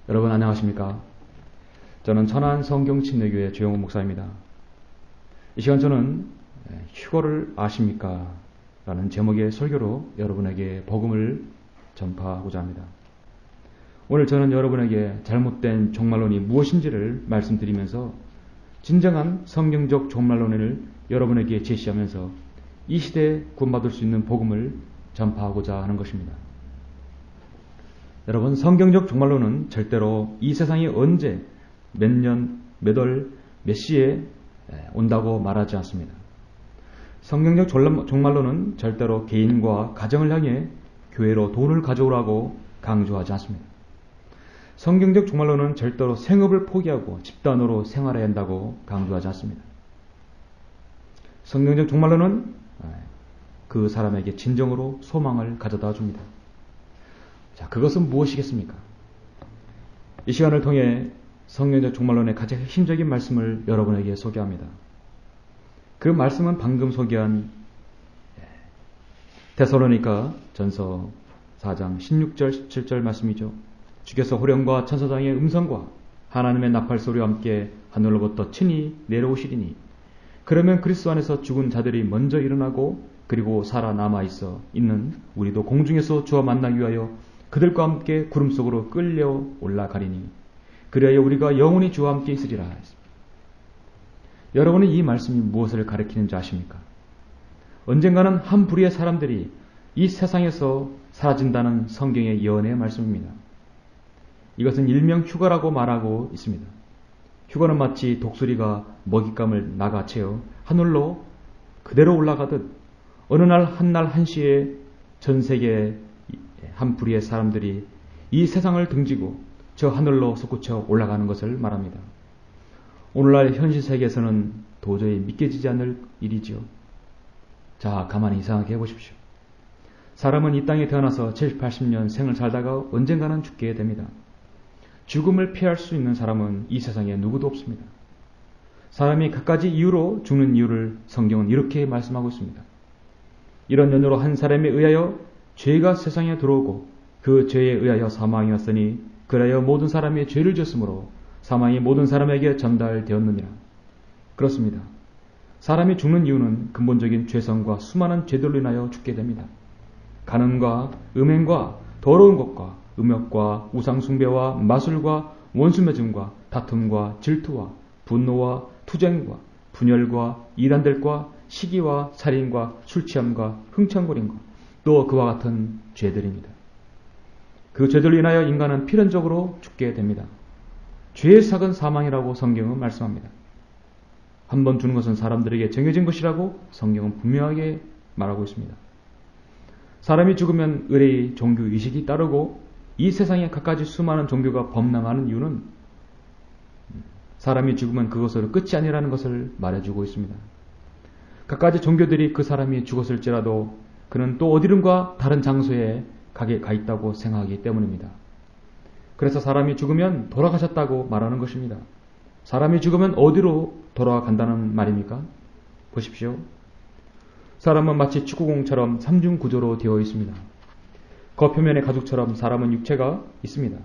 여러분 안녕하십니까? 저는 천안 성경침례교회 조영훈 목사입니다. 이 시간 저는 휴거를 아십니까? 라는 제목의 설교로 여러분에게 복음을 전파하고자 합니다. 오늘 저는 여러분에게 잘못된 종말론이 무엇인지를 말씀드리면서 진정한 성경적 종말론을 여러분에게 제시하면서 이 시대에 구원받을 수 있는 복음을 전파하고자 하는 것입니다. 여러분, 성경적 종말론은 절대로 이 세상이 언제, 몇 년, 몇 월, 몇 시에 온다고 말하지 않습니다. 성경적 종말론은 절대로 개인과 가정을 향해 교회로 돈을 가져오라고 강조하지 않습니다. 성경적 종말론은 절대로 생업을 포기하고 집단으로 생활해야 한다고 강조하지 않습니다. 성경적 종말론은 그 사람에게 진정으로 소망을 가져다 줍니다. 자, 그것은 무엇이겠습니까? 이 시간을 통해 성경적 종말론의 가장 핵심적인 말씀을 여러분에게 소개합니다. 그 말씀은 방금 소개한 데살로니가 전서 4장 16절 17절 말씀이죠. 주께서 호령과 천사장의 음성과 하나님의 나팔소리와 함께 하늘로부터 친히 내려오시리니 그러면 그리스도 안에서 죽은 자들이 먼저 일어나고 그리고 살아남아 있는 우리도 공중에서 주와 만나기 위하여 그들과 함께 구름 속으로 끌려 올라가리니 그리하여 우리가 영원히 주와 함께 있으리라. 여러분은 이 말씀이 무엇을 가리키는지 아십니까? 언젠가는 한 부류의 사람들이 이 세상에서 사라진다는 성경의 예언의 말씀입니다. 이것은 일명 휴거라고 말하고 있습니다. 휴거는 마치 독수리가 먹잇감을 나가 채워 하늘로 그대로 올라가듯 어느 날 한시에 전 세계의 한 부류의 사람들이 이 세상을 등지고 저 하늘로 솟구쳐 올라가는 것을 말합니다. 오늘날 현실 세계에서는 도저히 믿겨지지 않을 일이지요. 자, 가만히 생각해 보십시오. 사람은 이 땅에 태어나서 70, 80년 생을 살다가 언젠가는 죽게 됩니다. 죽음을 피할 수 있는 사람은 이 세상에 누구도 없습니다. 사람이 갖가지 이유로 죽는 이유를 성경은 이렇게 말씀하고 있습니다. 이런 연유로 한 사람에 의하여 죄가 세상에 들어오고 그 죄에 의하여 사망이 왔으니 그래야 모든 사람이 죄를 지었으므로 사망이 모든 사람에게 전달되었느니라. 그렇습니다. 사람이 죽는 이유는 근본적인 죄성과 수많은 죄들로 인하여 죽게 됩니다. 간음과 음행과 더러운 것과 음욕과 우상숭배와 마술과 원수맺음과 다툼과 질투와 분노와 투쟁과 분열과 이단들과 시기와 살인과 술취함과 흥청거림과 또 그와 같은 죄들입니다. 그 죄들로 인하여 인간은 필연적으로 죽게 됩니다. 죄의 삭은 사망이라고 성경은 말씀합니다. 한 번 죽는 것은 사람들에게 정해진 것이라고 성경은 분명하게 말하고 있습니다. 사람이 죽으면 의례의 종교 의식이 따르고 이 세상에 갖가지 수많은 종교가 범람하는 이유는 사람이 죽으면 그것으로 끝이 아니라는 것을 말해주고 있습니다. 갖가지 종교들이 그 사람이 죽었을지라도 그는 또 어디론가 다른 장소에 가 있다고 생각하기 때문입니다. 그래서 사람이 죽으면 돌아가셨다고 말하는 것입니다. 사람이 죽으면 어디로 돌아간다는 말입니까? 보십시오. 사람은 마치 축구공처럼 삼중 구조로 되어 있습니다. 겉표면의 가죽처럼 사람은 육체가 있습니다.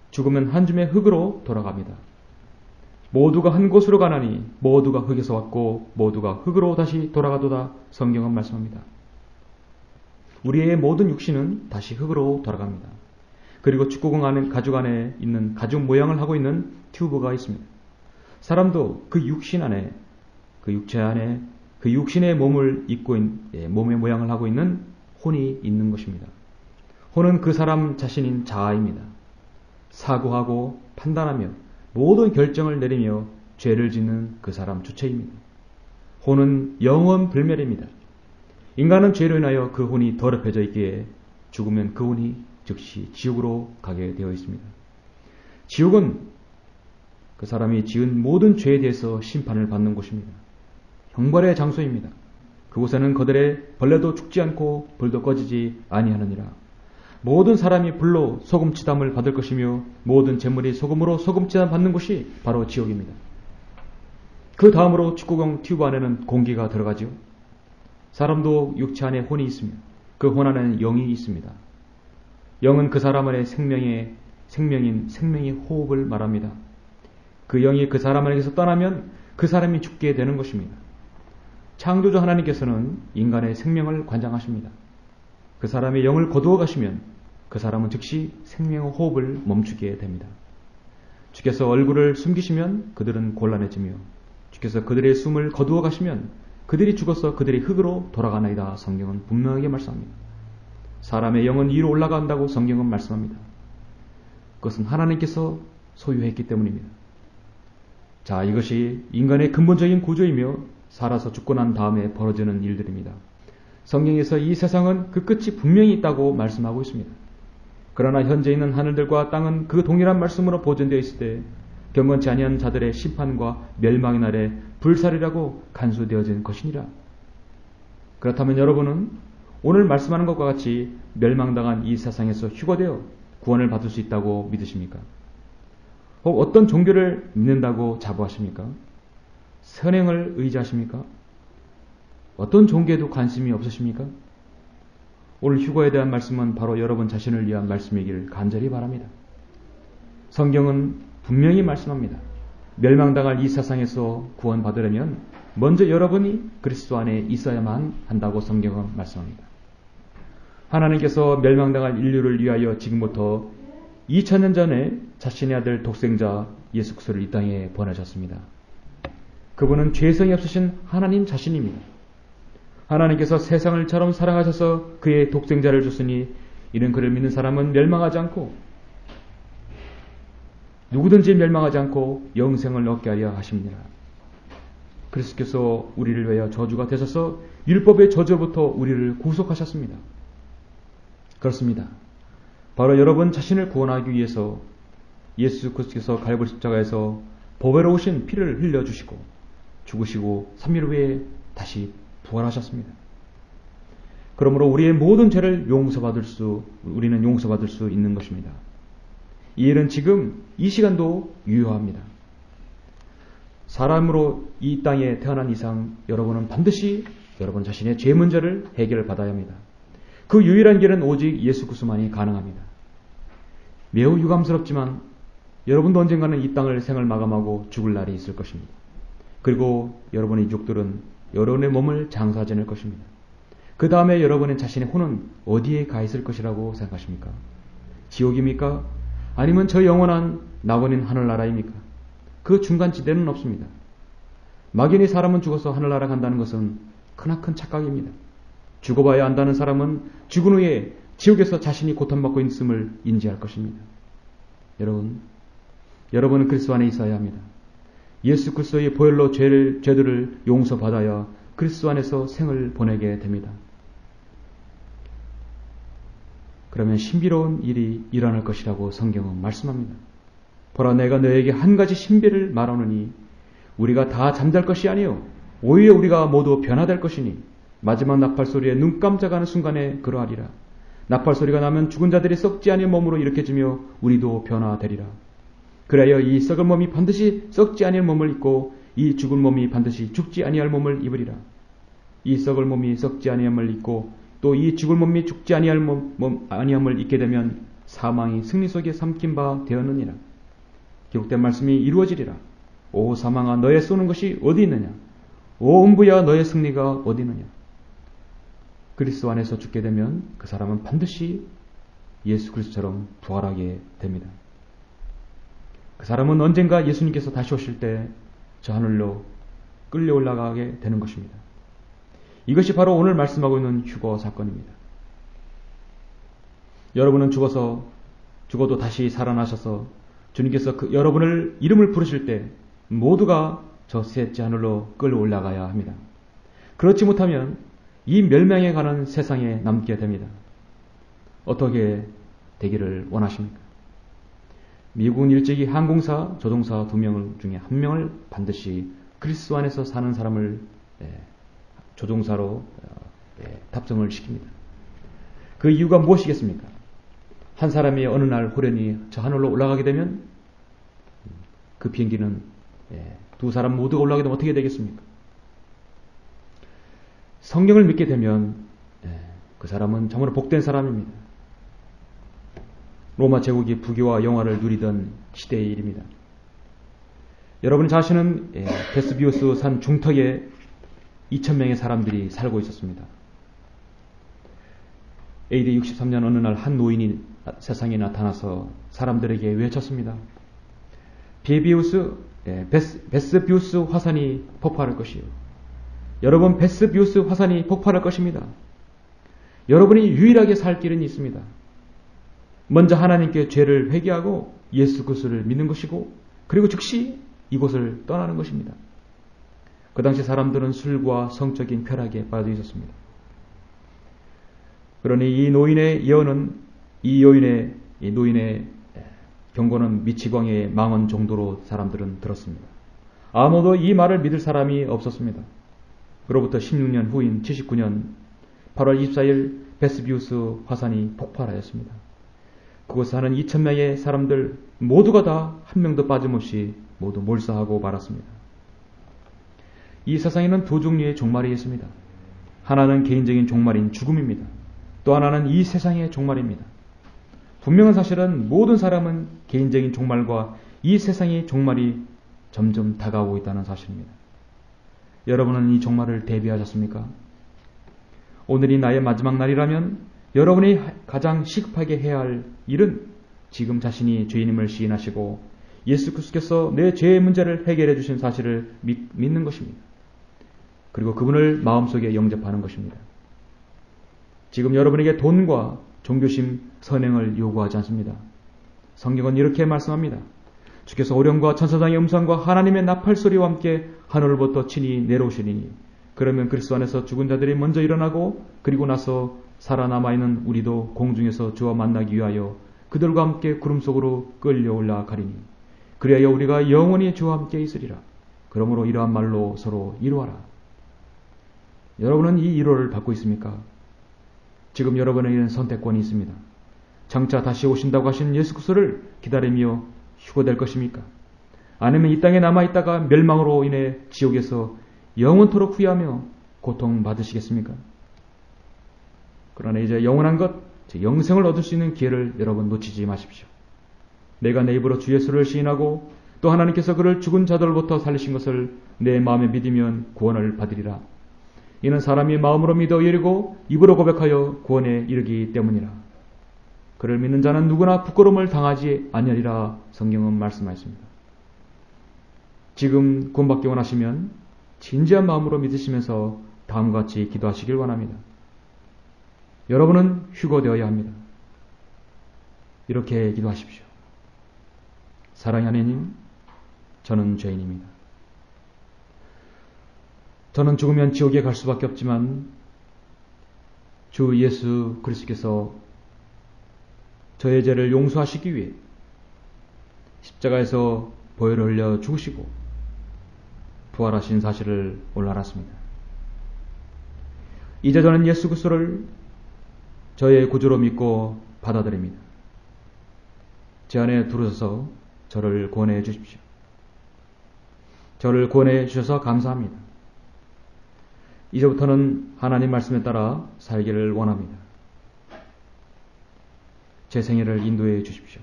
죽으면 한 줌의 흙으로 돌아갑니다. 모두가 한 곳으로 가나니 모두가 흙에서 왔고 모두가 흙으로 다시 돌아가도다. 성경은 말씀합니다. 우리의 모든 육신은 다시 흙으로 돌아갑니다. 그리고 축구공 안에 가죽 안에 있는 가죽 모양을 하고 있는 튜브가 있습니다. 사람도 그 육신 안에, 그 육체 안에 그 육신의 몸을 입고 몸의 모양을 하고 있는 혼이 있는 것입니다. 혼은 그 사람 자신인 자아입니다. 사고하고 판단하며 모든 결정을 내리며 죄를 짓는 그 사람 주체입니다. 혼은 영원 불멸입니다. 인간은 죄로 인하여 그 혼이 더럽혀져 있기에 죽으면 그 혼이 즉시 지옥으로 가게 되어 있습니다. 지옥은 그 사람이 지은 모든 죄에 대해서 심판을 받는 곳입니다. 형벌의 장소입니다. 그곳에는 그들의 벌레도 죽지 않고 불도 꺼지지 아니하느니라. 모든 사람이 불로 소금치담을 받을 것이며 모든 재물이 소금으로 소금치담 받는 곳이 바로 지옥입니다. 그 다음으로 축구공 튜브 안에는 공기가 들어가지요. 사람도 육체 안에 혼이 있으며 그 혼 안에는 영이 있습니다. 영은 그 사람 안에 생명의 생명인 생명의 호흡을 말합니다. 그 영이 그 사람에게서 떠나면 그 사람이 죽게 되는 것입니다. 창조주 하나님께서는 인간의 생명을 관장하십니다. 그 사람의 영을 거두어 가시면 그 사람은 즉시 생명의 호흡을 멈추게 됩니다. 주께서 얼굴을 숨기시면 그들은 곤란해지며 주께서 그들의 숨을 거두어 가시면 그들이 죽어서 그들이 흙으로 돌아가나이다. 성경은 분명하게 말씀합니다. 사람의 영은 위로 올라간다고 성경은 말씀합니다. 그것은 하나님께서 소유했기 때문입니다. 자, 이것이 인간의 근본적인 구조이며 살아서 죽고 난 다음에 벌어지는 일들입니다. 성경에서 이 세상은 그 끝이 분명히 있다고 말씀하고 있습니다. 그러나 현재 있는 하늘들과 땅은 그 동일한 말씀으로 보존되어 있을 때 경건치 아니한 자들의 심판과 멸망의 날에 불살이라고 간수되어진 것이니라. 그렇다면 여러분은 오늘 말씀하는 것과 같이 멸망당한 이 세상에서 휴거되어 구원을 받을 수 있다고 믿으십니까? 혹 어떤 종교를 믿는다고 자부하십니까? 선행을 의지하십니까? 어떤 종교에도 관심이 없으십니까? 오늘 휴거에 대한 말씀은 바로 여러분 자신을 위한 말씀이기를 간절히 바랍니다. 성경은 분명히 말씀합니다. 멸망당할 이 세상에서 구원받으려면 먼저 여러분이 그리스도 안에 있어야만 한다고 성경은 말씀합니다. 하나님께서 멸망당할 인류를 위하여 지금부터 2000년 전에 자신의 아들 독생자 예수 그리스도를 이 땅에 보내셨습니다. 그분은 죄성이 없으신 하나님 자신입니다. 하나님께서 세상을 처럼 사랑하셔서 그의 독생자를 줬으니 이는 그를 믿는 사람은 멸망하지 않고 누구든지 멸망하지 않고 영생을 얻게 하려 하십니다. 그리스도께서 우리를 위하여 저주가 되셔서 율법의 저주부터 우리를 구속하셨습니다. 그렇습니다. 바로 여러분 자신을 구원하기 위해서 예수 그리스도께서 갈보리 십자가에서 보배로우신 피를 흘려주시고 죽으시고 3일 후에 다시 부활하셨습니다. 그러므로 우리의 모든 죄를 우리는 용서받을 수 있는 것입니다. 이 일은 지금 이 시간도 유효합니다. 사람으로 이 땅에 태어난 이상 여러분은 반드시 여러분 자신의 죄 문제를 해결받아야 합니다. 그 유일한 길은 오직 예수 그리스도만이 가능합니다. 매우 유감스럽지만 여러분도 언젠가는 이 땅을 생을 마감하고 죽을 날이 있을 것입니다. 그리고 여러분의 유족들은 여러분의 몸을 장사 지낼 것입니다. 그 다음에 여러분의 자신의 혼은 어디에 가 있을 것이라고 생각하십니까? 지옥입니까? 아니면 저 영원한 낙원인 하늘나라입니까? 그 중간지대는 없습니다. 막연히 사람은 죽어서 하늘나라 간다는 것은 크나큰 착각입니다. 죽어봐야 안다는 사람은 죽은 후에 지옥에서 자신이 고통받고 있음을 인지할 것입니다. 여러분은 그리스도 안에 있어야 합니다. 예수 그리스도의 보혈로 죄들을 용서받아야 그리스도 안에서 생을 보내게 됩니다. 그러면 신비로운 일이 일어날 것이라고 성경은 말씀합니다. 보라, 내가 너에게 한 가지 신비를 말하노니 우리가 다 잠잘 것이 아니요 오히려 우리가 모두 변화될 것이니 마지막 나팔소리에 눈 깜짝하는 순간에 그러하리라. 나팔소리가 나면 죽은 자들이 썩지 아니한 몸으로 일으켜지며 우리도 변화되리라. 그래야 이 썩은 몸이 반드시 썩지 아니할 몸을 입고 이 죽은 몸이 반드시 죽지 아니할 몸을 입으리라. 이 썩을 몸이 썩지 아니함을 입고 또 이 죽을 몸이 죽지 아니함을 입게 되면 사망이 승리 속에 삼킨 바 되었느니라. 기록된 말씀이 이루어지리라. 오 사망아, 너의 쏘는 것이 어디 있느냐? 오 음부야, 너의 승리가 어디 있느냐? 그리스도 안에서 죽게 되면 그 사람은 반드시 예수 그리스도처럼 부활하게 됩니다. 그 사람은 언젠가 예수님께서 다시 오실 때 저 하늘로 끌려 올라가게 되는 것입니다. 이것이 바로 오늘 말씀하고 있는 휴거 사건입니다. 여러분은 죽어도 다시 살아나셔서 주님께서 여러분을 이름을 부르실 때 모두가 저 셋째 하늘로 끌려 올라가야 합니다. 그렇지 못하면 이 멸망에 가는 세상에 남게 됩니다. 어떻게 되기를 원하십니까? 미국은 일찍이 항공사, 조종사 2명 중에 1명을 반드시 그리스도 안에서 사는 사람을 조종사로 탑승을 시킵니다. 그 이유가 무엇이겠습니까? 한 사람이 어느 날 호련히 저 하늘로 올라가게 되면 그 비행기는 두 사람 모두가 올라가게 되면 어떻게 되겠습니까? 성경을 믿게 되면 그 사람은 정말 복된 사람입니다. 로마 제국이 부귀와 영화를 누리던 시대의 일입니다. 여러분 자신은 베스비우스 산 중턱에 2,000명의 사람들이 살고 있었습니다. AD 63년 어느 날 한 노인이 세상에 나타나서 사람들에게 외쳤습니다. 베스비우스 화산이 폭발할 것이요. 여러분, 베스비우스 화산이 폭발할 것입니다. 여러분이 유일하게 살 길은 있습니다. 먼저 하나님께 죄를 회개하고 예수 그리스도를 믿는 것이고, 그리고 즉시 이곳을 떠나는 것입니다. 그 당시 사람들은 술과 성적인 쾌락에 빠져 있었습니다. 그러니 이 노인의 경고는 미치광이의 망언 정도로 사람들은 들었습니다. 아무도 이 말을 믿을 사람이 없었습니다. 그로부터 16년 후인 79년 8월 24일 베스비우스 화산이 폭발하였습니다. 그곳에 사는 2,000명의 사람들 모두가 다 한 명도 빠짐없이 모두 몰사하고 말았습니다. 이 세상에는 두 종류의 종말이 있습니다. 하나는 개인적인 종말인 죽음입니다. 또 하나는 이 세상의 종말입니다. 분명한 사실은 모든 사람은 개인적인 종말과 이 세상의 종말이 점점 다가오고 있다는 사실입니다. 여러분은 이 종말을 대비하셨습니까? 오늘이 나의 마지막 날이라면 여러분이 가장 시급하게 해야 할 일은 지금 자신이 죄인임을 시인하시고 예수 그리스도께서 내 죄의 문제를 해결해 주신 사실을 믿는 것입니다. 그리고 그분을 마음속에 영접하는 것입니다. 지금 여러분에게 돈과 종교심, 선행을 요구하지 않습니다. 성경은 이렇게 말씀합니다. 주께서 오령과 천사장의 음성과 하나님의 나팔소리와 함께 하늘로부터 친히 내려오시리니 그러면 그리스도 안에서 죽은 자들이 먼저 일어나고 그리고 나서 살아남아있는 우리도 공중에서 주와 만나기 위하여 그들과 함께 구름 속으로 끌려 올라가리니 그리하여 우리가 영원히 주와 함께 있으리라. 그러므로 이러한 말로 서로 이루어라. 여러분은 이 위로를 받고 있습니까? 지금 여러분에게는 선택권이 있습니다. 장차 다시 오신다고 하신 예수 그리스도를 기다리며 휴거될 것입니까? 아니면 이 땅에 남아있다가 멸망으로 인해 지옥에서 영원토록 후회하며 고통받으시겠습니까? 그러나 이제 영원한 것, 즉 영생을 얻을 수 있는 기회를 여러분 놓치지 마십시오. 내가 내 입으로 주 예수를 시인하고 또 하나님께서 그를 죽은 자들로부터 살리신 것을 내 마음에 믿으면 구원을 받으리라. 이는 사람이 마음으로 믿어 이르고 입으로 고백하여 구원에 이르기 때문이라. 그를 믿는 자는 누구나 부끄러움을 당하지 아니하리라 성경은 말씀하였습니다. 지금 구원받기 원하시면 진지한 마음으로 믿으시면서 다음과 같이 기도하시길 원합니다. 여러분은 휴거되어야 합니다. 이렇게 기도하십시오. 사랑의 하나님, 저는 죄인입니다. 저는 죽으면 지옥에 갈 수밖에 없지만 주 예수 그리스도께서 저의 죄를 용서하시기 위해 십자가에서 보혈을 흘려 죽으시고 부활하신 사실을 오늘 알았습니다. 이제 저는 예수 그리스도를 저의 구주로 믿고 받아들입니다. 제 안에 들어서서 저를 구원해 주십시오. 저를 구원해 주셔서 감사합니다. 이제부터는 하나님 말씀에 따라 살기를 원합니다. 제 생애를 인도해 주십시오.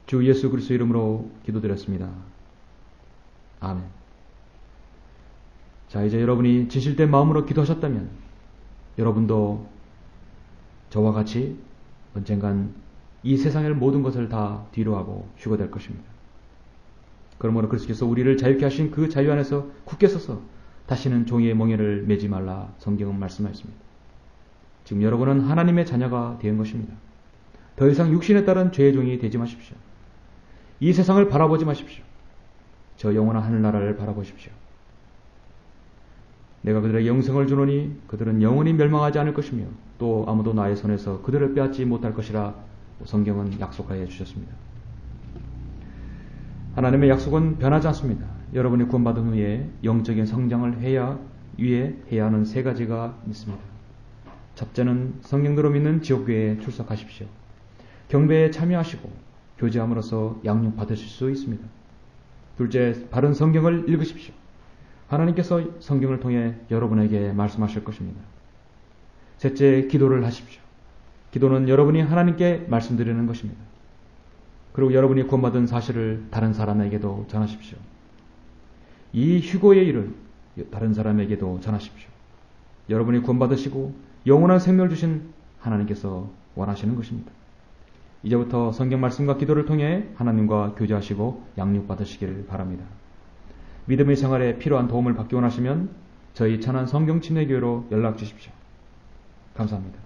주 예수 그리스도 이름으로 기도드렸습니다. 아멘. 자, 이제 여러분이 진실된 마음으로 기도하셨다면 여러분도 저와 같이 언젠간 이 세상의 모든 것을 다 뒤로하고 휴거될 것입니다. 그러므로 그리스도께서 우리를 자유케 하신 그 자유 안에서 굳게 서서 다시는 종의 멍에를 매지 말라 성경은 말씀하였습니다. 지금 여러분은 하나님의 자녀가 된 것입니다. 더 이상 육신에 따른 죄의 종이 되지 마십시오. 이 세상을 바라보지 마십시오. 저 영원한 하늘나라를 바라보십시오. 내가 그들에게 영생을 주노니 그들은 영원히 멸망하지 않을 것이며 또 아무도 나의 손에서 그들을 빼앗지 못할 것이라 성경은 약속하여 주셨습니다. 하나님의 약속은 변하지 않습니다. 여러분이 구원받은 후에 영적인 성장을 해야 하는 세 가지가 있습니다. 첫째는 성경대로 믿는 지옥교회에 출석하십시오. 경배에 참여하시고 교제함으로써 양육 받으실 수 있습니다. 둘째, 바른 성경을 읽으십시오. 하나님께서 성경을 통해 여러분에게 말씀하실 것입니다. 셋째, 기도를 하십시오. 기도는 여러분이 하나님께 말씀드리는 것입니다. 그리고 여러분이 구원받은 사실을 다른 사람에게도 전하십시오. 이 휴거의 일을 다른 사람에게도 전하십시오. 여러분이 구원받으시고 영원한 생명을 주신 하나님께서 원하시는 것입니다. 이제부터 성경 말씀과 기도를 통해 하나님과 교제하시고 양육받으시기를 바랍니다. 믿음의 생활에 필요한 도움을 받기 원하시면 저희 천안 성경침례교회로 연락 주십시오. 감사합니다.